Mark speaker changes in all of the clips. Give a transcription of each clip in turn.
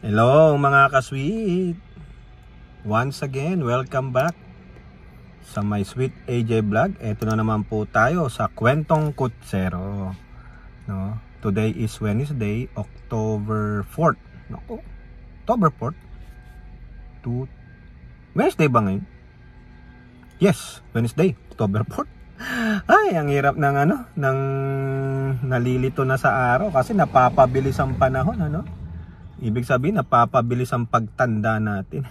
Speaker 1: Hello mga ka-sweet. Once again, welcome back sa my sweet AJ vlog. Ito na naman po tayo sa Kwentong Kutsero, no? Today is Wednesday, October 4th. Naku, October 4th? Wednesday ba ngayon? Yes, Wednesday, October 4th. Ay, ang hirap ng ng nalilito na sa araw kasi napapabilis ang panahon, ano? Ibig sabihin, napapabilis ang pagtanda natin.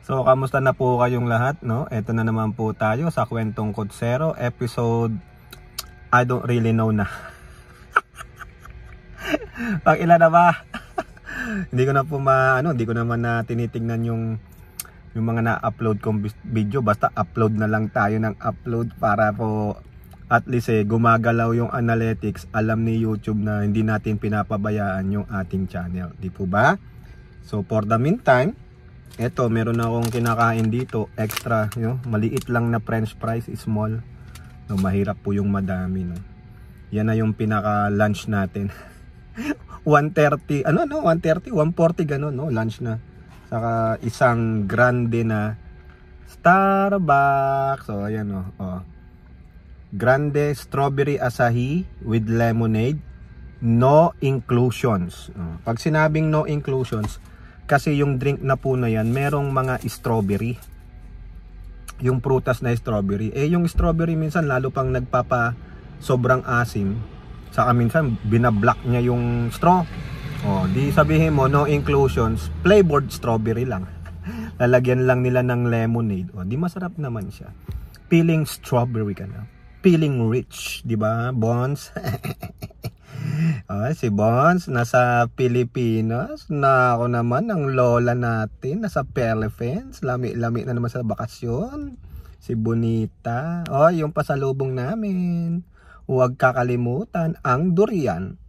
Speaker 1: So, kamusta na po kayong lahat, no? Ito na naman po tayo sa Kwentong Kutsero, episode I don't really know na. Pag ilan na ba? Hindi ko na po hindi ko naman na tinitingnan yung mga na-upload kong video. Basta upload na lang tayo ng upload para po at least gumagalaw yung analytics. Alam ni YouTube na hindi natin pinapabayaan yung ating channel, di po ba? So for the meantime, eto meron akong kinakain dito extra, maliit lang na french fries, small, no, mahirap po yung madami, no. Yan na yung pinaka lunch natin. 130 140 ganun, no, lunch na. Saka isang grande na Starbucks. So ayan, grande strawberry asahi with lemonade, no inclusions. Pag sinabing no inclusions, kasi yung drink na po na yan, merong mga strawberry. Yung prutas na strawberry. Yung strawberry minsan lalo pang nagpapa sobrang asim. Saka minsan binablock niya yung straw. Di sabihin mo no inclusions, flavored strawberry lang. Lalagyan lang nila ng lemonade. Di masarap naman siya. Feeling strawberry ka na. Feeling rich, di ba, Bones? Si Bones nasa Pilipinas, na ako naman ang lola natin nasa Philippines, lami-lami na naman sa bakasyon. Si Bonita, yung pasalubong namin. Huwag kakalimutan ang durian.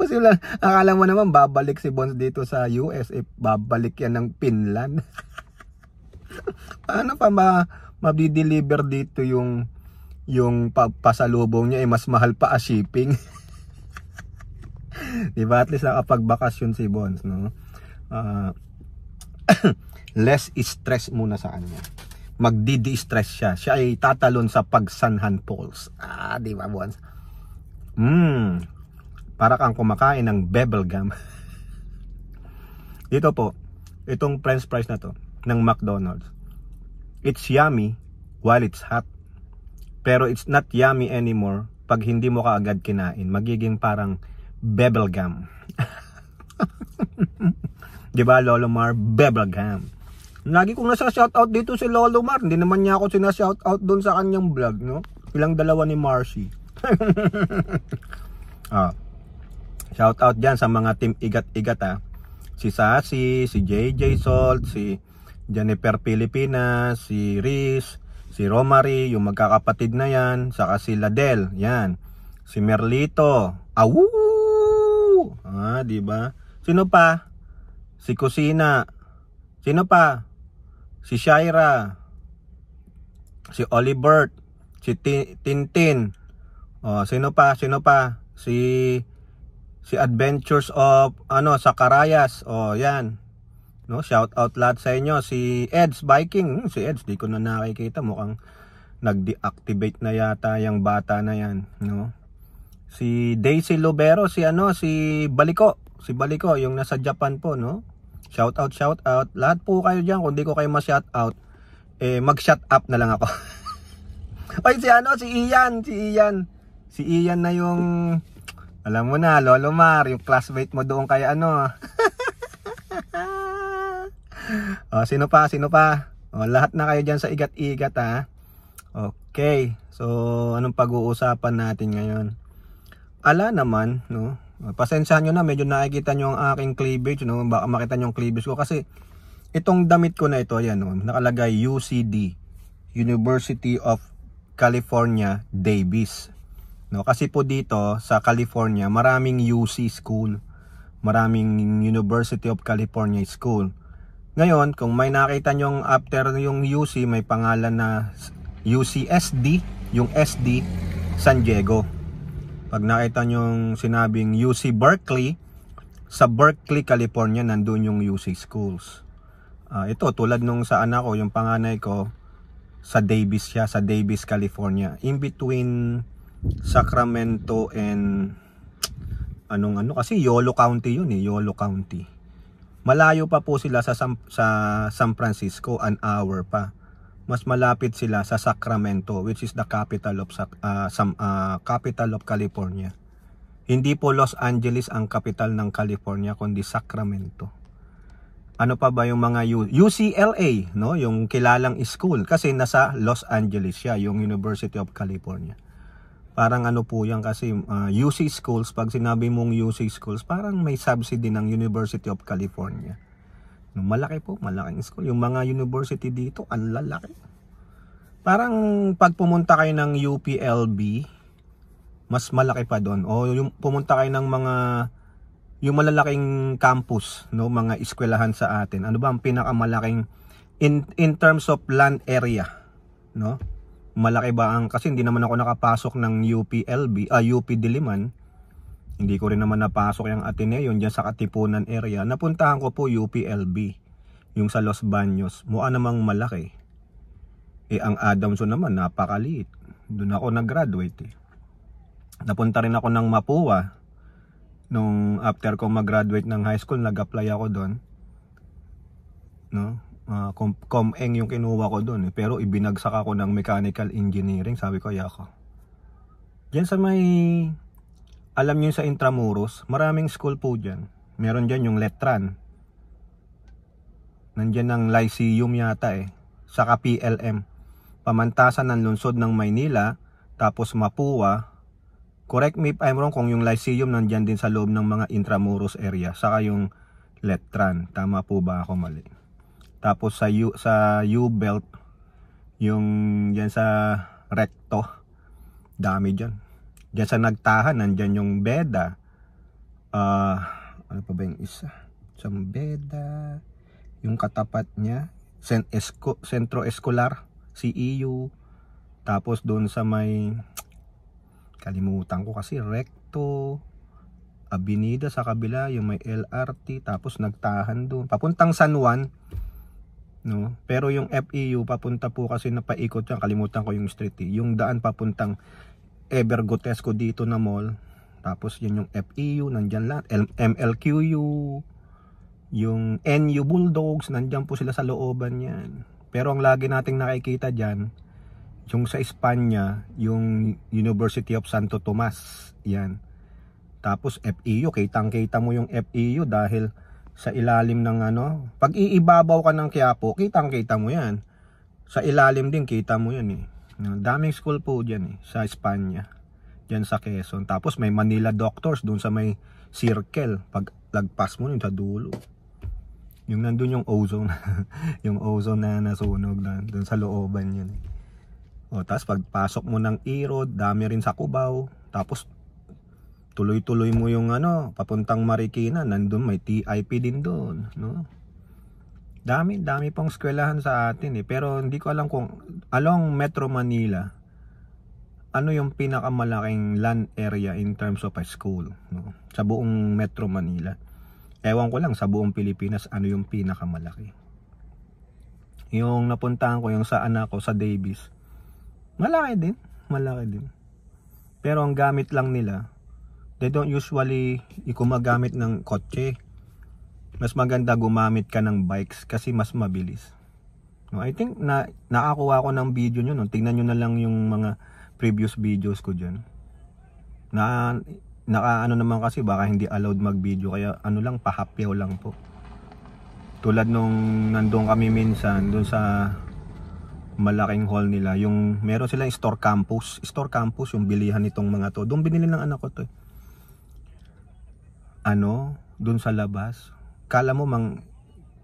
Speaker 1: Kasi akala mo naman babalik si Bones dito sa US, babalik yan ng Finland. Paano pa ma-deliver dito yung pasalubong niya, mas mahal pa as shipping. Diba, at least nakapagbakasyon si Bones, no? Less stress muna sa kanya. Magdi-de-stress siya. Siya ay tatalon sa Pagsanhan Falls. Diba, Bones? Para kang kumakain ng bubble gum. Dito po, itong french fries na to ng McDonald's, it's yummy while it's hot. Pero it's not yummy anymore pag hindi mo kaagad kinain. Magiging parang bubble gum. Diba, Lolo Mar? Bubble gum. Lagi kong nasa shoutout dito si Lolo Mar. Hindi naman niya ako sinashoutout doon sa kanyang vlog, no? Ilang dalawa ni Marcy. Shoutout dyan sa mga team igat-igat, si Sassy, si JJ Salt, si Jennifer Pilipinas, si Riz, si Romary, yung magkakapatid na yan, saka si Ladel, yan. Si Merlito, awoo! Diba? Sino pa? Si Kusina. Sino pa? Si Shaira. Si Olibert. Si Tintin. Sino pa? Si Adventures of Sakarayas. Yan. No, shout out lahat sa inyo. Si Eds Biking, si Eds di ko na nakikita, mukhang nag-deactivate na yata yung bata na yan, no. Si Daisy Lubero, si Baliko, yung nasa Japan po, no. Shout out lahat po kayo diyan. Kung di ko kayo ma-shout out, mag-shut up na lang ako. Oy, si Ian na yung, alam mo na, Lolo Mar, yung classmate mo doon kay sino pa? Lahat na kayo dyan sa igat-igat, ha? Okay. So, anong pag-uusapan natin ngayon? Naman, no? Pasensyahan nyo na, medyo nakikita nyo ang aking cleavage, no? Baka makita nyo ang cleavage ko. Kasi, itong damit ko na ito, ayan, no? Nakalagay UCD, University of California, Davis. No? Kasi po dito, sa California, maraming UC school. Maraming University of California school. Ngayon, kung may nakita nyong after yung UC, may pangalan na UCSD, yung SD, San Diego. Pag nakita nyo sinabing UC Berkeley, sa Berkeley, California, nandun yung UC schools. Ito, tulad nung sa anak ko, yung panganay ko, sa Davis siya, sa Davis, California. In between Sacramento and kasi Yolo County yun Yolo County. Malayo pa po sila sa San Francisco, an hour pa. Mas malapit sila sa Sacramento, which is the capital of capital of California. Hindi po Los Angeles ang capital ng California, kundi Sacramento. Ano pa ba yung mga UCLA, no? Yung kilalang school kasi nasa Los Angeles siya, yung University of California. Parang ano po yan kasi UC schools, pag sinabi mong UC schools, parang may subsidy ng University of California. Malaki po, malaking school. Yung mga university dito, ang lalaki. Parang pag pumunta kayo ng UPLB, mas malaki pa doon. O yung pumunta kayo ng yung malalaking campus, no, mga eskwelahan sa atin. Ano ba ang pinakamalaking in terms of land area, no? Malaki ba kasi hindi naman ako nakapasok ng UPLB, UP Diliman. Hindi ko rin naman napasok yung Ateneo diyan sa Katipunan area. Napuntahan ko po UPLB, yung sa Los Baños. Mukha namang malaki. Ang Adamson naman napakaliit. Doon ako nag-graduate. Napunta rin ako ng Mapua. Nung after ko mag-graduate ng high school, nag-apply ako doon. No? Com-eng yung kinuha ko doon. Pero ibinagsak ako ng mechanical engineering. Sabi ko, ayoko. Diyan sa may, alam niyo sa Intramuros, maraming school po dyan. Meron dyan yung Letran. Nandyan ang Lyceum yata Saka PLM. Pamantasan ng lungsod ng Maynila. Tapos Mapua. Correct me if I'm wrong kung yung Lyceum nandyan din sa loob ng mga Intramuros area. Saka yung Letran. Tama po ba ako mali? Tapos sa U-Belt, yung dyan sa Recto, dami dyan. Dyan sa Nagtahan, nandyan yung Beda. Ano pa ba yung isa? Sa Beda, yung katapat niya, Sentro Escolar, CEU. Tapos doon sa may, kalimutan ko kasi, Recto, Avenida sa kabila, yung may LRT, tapos Nagtahan doon. Papuntang San Juan, no? Pero yung FEU papunta po kasi napaikot yan, kalimutan ko yung street yung daan papuntang Evergotesco dito na mall. Tapos yun yung FEU, nandyan lang MLQU, yung NU Bulldogs, nandyan po sila sa looban yan. Pero ang lagi nating nakikita dyan, yung sa Espanya, yung University of Santo Tomas, yan. Tapos FEU, kitang-kita mo yung FEU dahil sa ilalim ng pag iibabaw ka ng Quiapo, kitang-kita mo yan. Sa ilalim din, kita mo yan Daming school po dyan sa Espanya. Dyan sa Quezon. Tapos may Manila Doctors doon sa may circle. Pag lagpas mo sa dulo. Yung nandun yung ozone. Yung ozone na nasunog doon sa looban yun. Tapos pagpasok mo ng Erod, dami rin sa Cubao. Tapos tuloy-tuloy mo yung papuntang Marikina, nandun may TIP din doon, no? Dami pong eskwelahan sa atin pero hindi ko alam kung along Metro Manila ano yung pinakamalaking land area in terms of a school, no? Sa buong Metro Manila. Ewan ko lang sa buong Pilipinas ano yung pinakamalaki. Yung napuntahan ko yung sa anak ko sa Davis. Malaki din. Pero ang gamit lang nila, they don't usually gumagamit ng kotse. Mas maganda gumamit ka ng bikes kasi mas mabilis. No, I think nakakuha ko ng video nyo. No? Tingnan nyo na lang yung mga previous videos ko dyan. Naka naman kasi baka hindi allowed mag video. Kaya lang, pahapyaw lang po. Tulad nung nandun kami minsan, dun sa malaking hall nila. Yung meron silang store campus, yung bilihan nitong mga to. Doon binili ng anak ko to. Doon sa labas. Kala mo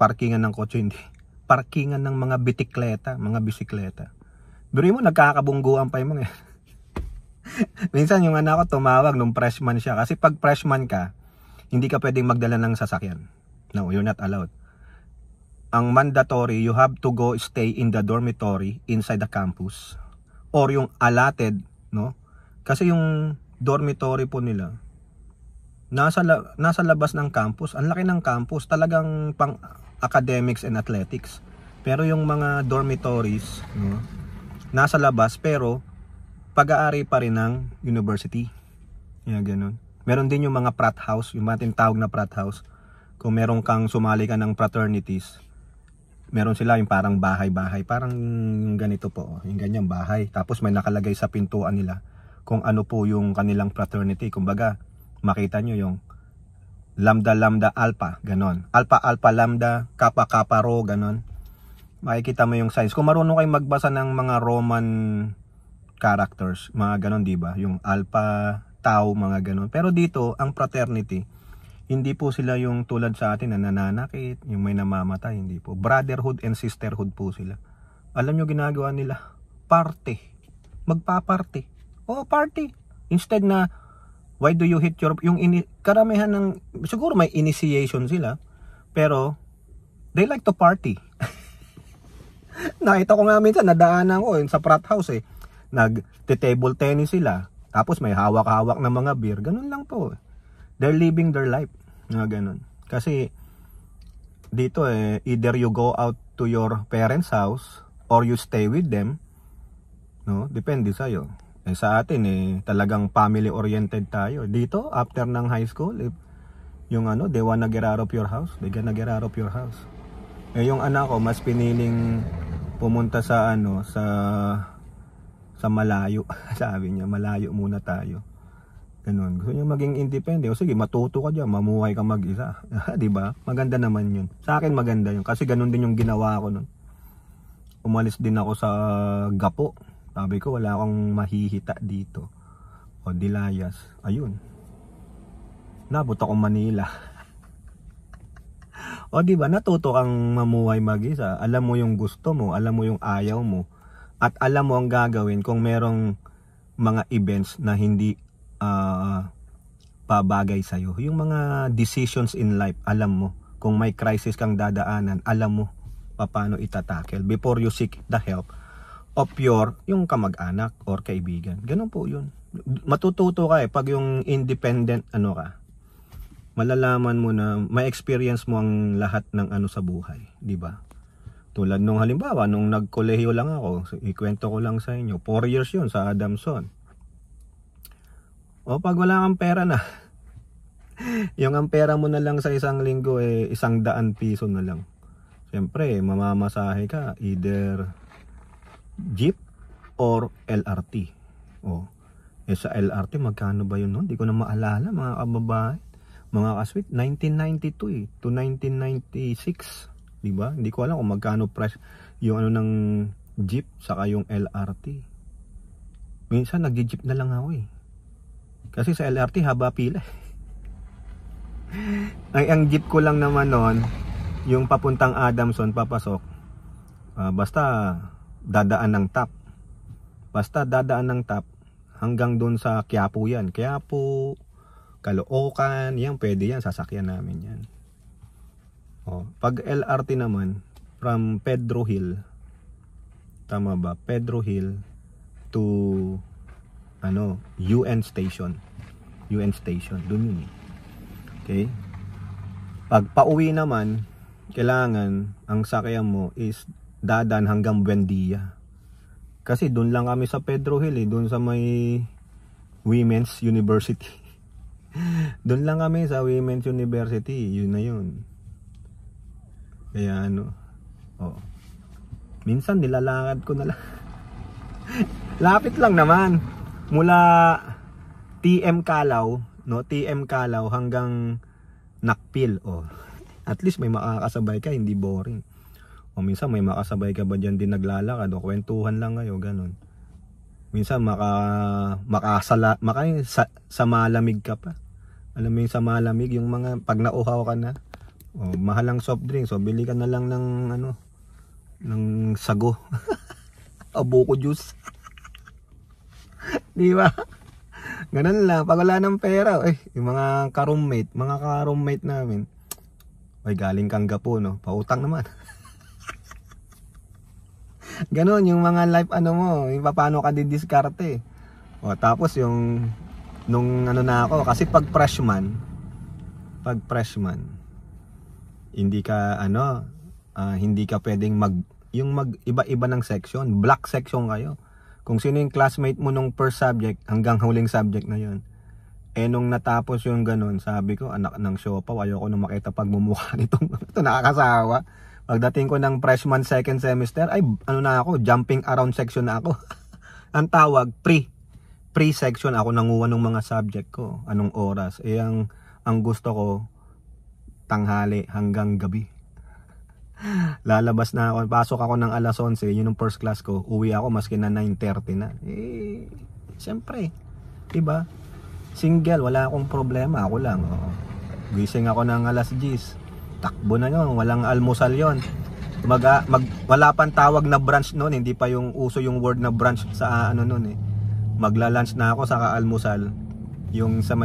Speaker 1: parkingan ng kotse, hindi. Parkingan ng mga bisikleta. Pero mo nagkakabungguan pa yung mga. Minsan yung anak ko tumawag nung freshman siya. Kasi pag freshman ka, hindi ka pwedeng magdala ng sasakyan. No, you're not allowed. Ang mandatory, you have to go stay in the dormitory inside the campus. Or yung allotted, no? Kasi yung dormitory po nila nasa labas ng campus. Ang laki ng campus, talagang pang academics and athletics. Pero yung mga dormitories, no, nasa labas pero pag-aari pa rin ng university. Yan, ganun. Meron din yung mga frat house, yung mga tinatawag na frat house. Kung meron kang sumali ka ng fraternities, meron sila yung parang bahay-bahay, parang ganito po, yung ganyang bahay. Tapos may nakalagay sa pintuan nila kung ano po yung kanilang fraternity. Kumbaga, makita nyo yung Lambda Lambda Alpha, ganon. Alpha Alpha Lambda, Kappa Kappa Rho, ganon. Makikita mo yung signs. Kung marunong kayo magbasa ng mga Roman characters, mga ganon, di ba? Yung Alpha, Tau, mga ganon. Pero dito, ang fraternity, hindi po sila yung tulad sa atin na nananakit, yung may namamatay, hindi po. Brotherhood and sisterhood po sila. Alam nyo ginagawa nila? Party. Magpa-party. Oh, party. Instead na, why do you hit your... karamihan ng... Siguro may initiation sila, pero they like to party. Nakita ko nga minsan, nadaanan ko sa frat house eh. Nag-table tennis sila, tapos may hawak-hawak na mga beer. Ganun lang po. They're living their life. Ganun. Kasi dito either you go out to your parents' house or you stay with them. No? Depende sa'yo. Sa atin talagang family oriented tayo. Dito after ng high school, yung they wanna get out of your house, they gonna get out of your house. Yung anak ko mas piniling pumunta sa sa malayo. Sabi niya, malayo muna tayo. Ganun. Gusto niya maging independent. O sige, matuto ka diyan, mamuhay ka mag-isa. 'Di ba? Maganda naman 'yun. Sa akin maganda 'yun kasi ganun din yung ginawa ko noon. Umalis din ako sa Gapo. Sabi ko, wala akong mahihita dito. O Dilayas. Ayun. Nabot ako Manila. O diba, natuto kang mamuhay mag-isa. Alam mo yung gusto mo, alam mo yung ayaw mo. At alam mo ang gagawin kung merong mga events na hindi pabagay sa'yo. Yung mga decisions in life, alam mo. Kung may crisis kang dadaanan, alam mo paano itatackle before you seek the help of yung kamag-anak or kaibigan. Ganun po yun. Matututo ka pag yung independent ka. Malalaman mo na may experience mo ang lahat ng sa buhay, di ba? Tulad nung halimbawa nung nagkolehiyo lang ako, ikwento ko lang sa inyo, 4 years yun sa Adamson. O pag wala kang pera na, yung ang pera mo na lang sa isang linggo 100 piso na lang. Siyempre, mamamasahe ka either jeep or LRT. Sa LRT magkano ba yun noon? Hindi ko na maalala mga kababae. Mga kasweet, 1992 to 1996. Diba? Hindi ko alam kung magkano price yung ng jeep saka yung LRT. Minsan nagji-jeep na lang ako kasi sa LRT haba pila. Ang jeep ko lang naman noon, yung papuntang Adamson papasok, basta dadaan ng TAP. Basta dadaan ng TAP hanggang doon sa Quiapo yan. Quiapo, Caloocan, yan pwede yan, sasakyan namin yan. Pag LRT naman, from Pedro Hill, tama ba? Pedro Hill to UN Station. UN Station, doon yun Okay? Pag pauwi naman, kailangan ang sakyan mo is dadan hanggang Buendia. Kasi doon lang kami sa Pedro Hill doon sa may Women's University. Doon lang kami sa Women's University, yun na yun. Kaya minsan nilalakad ko na lang. Lapit lang naman. Mula TM Calao, TM Calao hanggang Nakpil. At least may makakasabay ka, hindi boring. Minsan may makasabay ka ba dyan din naglalakad o kwentuhan lang kayo, ganun. Minsan sa malamig ka pa. Alam mo yung sa malamig, yung mga pag nauhaw ka na, mahalang soft drink, so bili ka na lang ng ng sago o buko juice. Di ba? Ganun lang, pag wala ng pera, yung mga ka-roommate namin, galing kang Gapo, pautang naman. Ganon yung mga life mo, yung paano ka didiskarte. Tapos yung nung ano na ako, kasi pag freshman, hindi ka hindi ka pwedeng iba-iba ng section, block section kayo. Kung sino yung classmate mo nung first subject hanggang huling subject na yun. Nung natapos yung ganun, sabi ko, anak ng siopaw, ayoko nang makita pagmumukha nitong ito, nakakasawa. Pagdating ko ng freshman second semester, ay na ako, jumping around section na ako. Ang tawag, pre-section ako nanguha ng mga subject ko, anong oras. Ang gusto ko, tanghali hanggang gabi. Lalabas na ako, pasok ako ng alas 11, yun yung first class ko, uwi ako maski na 9:30 na. Siyempre, diba? Single, wala akong problema, ako lang. Gising ako ng alas 10, takbo na yun, walang almusal yun. Wala pang tawag na brunch noon, hindi pa yung uso yung word na brunch sa noon eh. Magla-lunch na ako sa kaalmusal, yung sa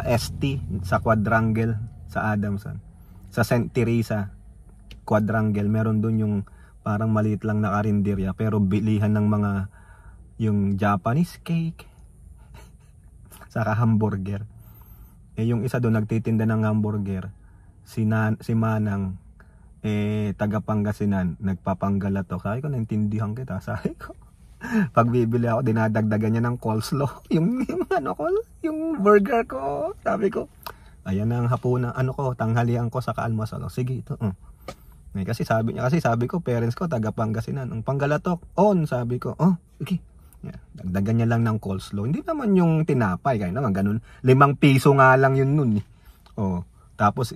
Speaker 1: ST, sa Quadrangle, sa Adamson, sa St. Teresa Quadrangle, meron dun yung parang maliit lang na karinderya pero bilihan ng mga yung Japanese cake saka hamburger. Yung isa doon nagtitinda ng hamburger, si Manang, taga Pangasinan, nagpapanggalatok. Sabi ko, naintindihan kita. Sabi ko, pag bibili ako, dinadagdagan niya ng coleslaw yung burger ko. Sabi ko, ayan ang hapunan, tanghalian ko sa kaalmusal. Sige, ito. Kasi sabi ko, parents ko taga Pangasinan. Ang panggalatok, sabi ko, okay. Yeah, dagdagan niya lang ng coleslaw. Hindi naman yung tinapay, kaya naman ganun. 5 piso nga lang yun nun. Tapos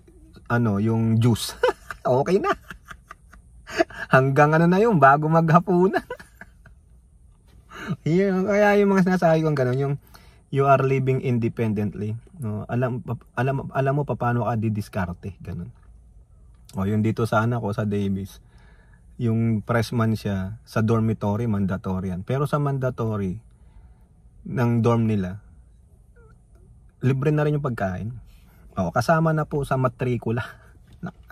Speaker 1: yung juice. Okay na. Hanggang na yun, bago maghapunan. Kaya yung mga sinasabi kong ganun, yung you are living independently. Alam mo paano ka didiskarte, ganun. Yung dito sa anak ko sa Davis, yung freshman siya, sa dormitory mandatory yan. Pero sa mandatory ng dorm nila, libre na rin yung pagkain. Kasama na po sa matrikula.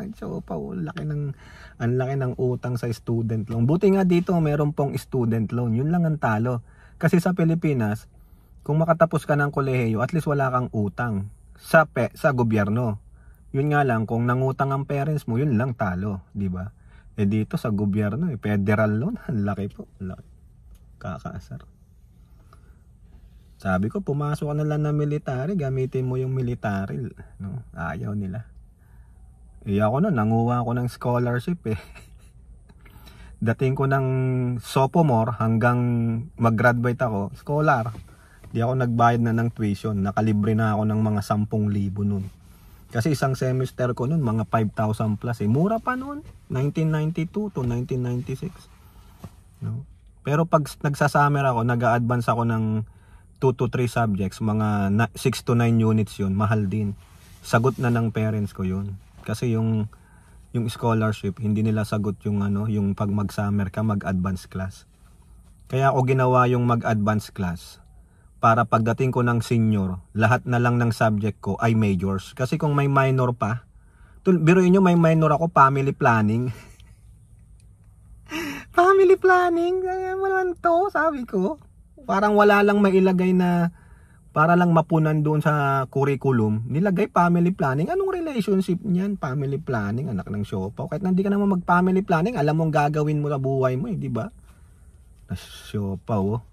Speaker 1: Ang laki ng utang sa student loan. Buti nga dito meron pong student loan. Yun lang ang talo. Kasi sa Pilipinas, kung makatapos ka ng kolehiyo, at least wala kang utang sa gobyerno. Yun nga lang, kung nangutang ang parents mo, yun lang talo, di ba? Dito sa gobyerno, federal loan, ang laki po, laki. Kakaasar. Sabi ko, pumasok ka na lang na military, gamitin mo yung military, no? Ayaw nila. Ako nanguha ako ng scholarship Dating ko ng sophomore hanggang mag-graduate ako, scholar. Di ako nagbayad na ng tuition, nakalibre na ako ng mga 10,000 nun. Kasi isang semester ko nun, mga 5,000 plus. Mura pa nun, 1992 to 1996. No? Pero pag nagsasummer ako, nag-a-advance ako ng 2 to 3 subjects, mga 6 to 9 units yun, mahal din. Sagot na ng parents ko yun. Kasi yung scholarship, hindi nila sagot yung yung pag mag-summer ka, mag-advance class. Kaya ako ginawa yung mag-advance class para pagdating ko ng senior, lahat na lang ng subject ko ay majors. Kasi kung may minor pa, biruin nyo, may minor ako, family planning. Family planning, ano naman to, sabi ko. Parang wala lang mailagay na, para lang mapunan doon sa curriculum, nilagay family planning. Anong relationship niyan? Family planning, anak ng siopaw. Kahit hindi ka naman mag-family planning, alam mong gagawin mo sa buhay mo, di ba? Siopaw,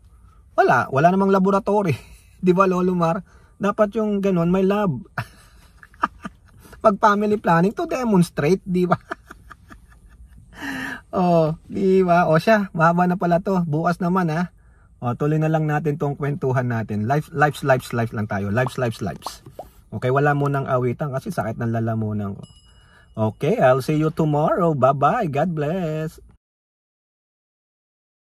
Speaker 1: Wala namang laboratory. Di ba, Lolo Mar? Dapat yung ganun, may lab. Pag family planning, to demonstrate, di ba? Di ba? Siya, mahaba na pala to. Bukas naman, ha? Tuloy na lang natin tong kwentuhan natin. Lives lang tayo. Lives. Okay, wala mo nang awitan kasi sakit ng lalamunan ko. Okay, I'll see you tomorrow. Bye-bye. God bless.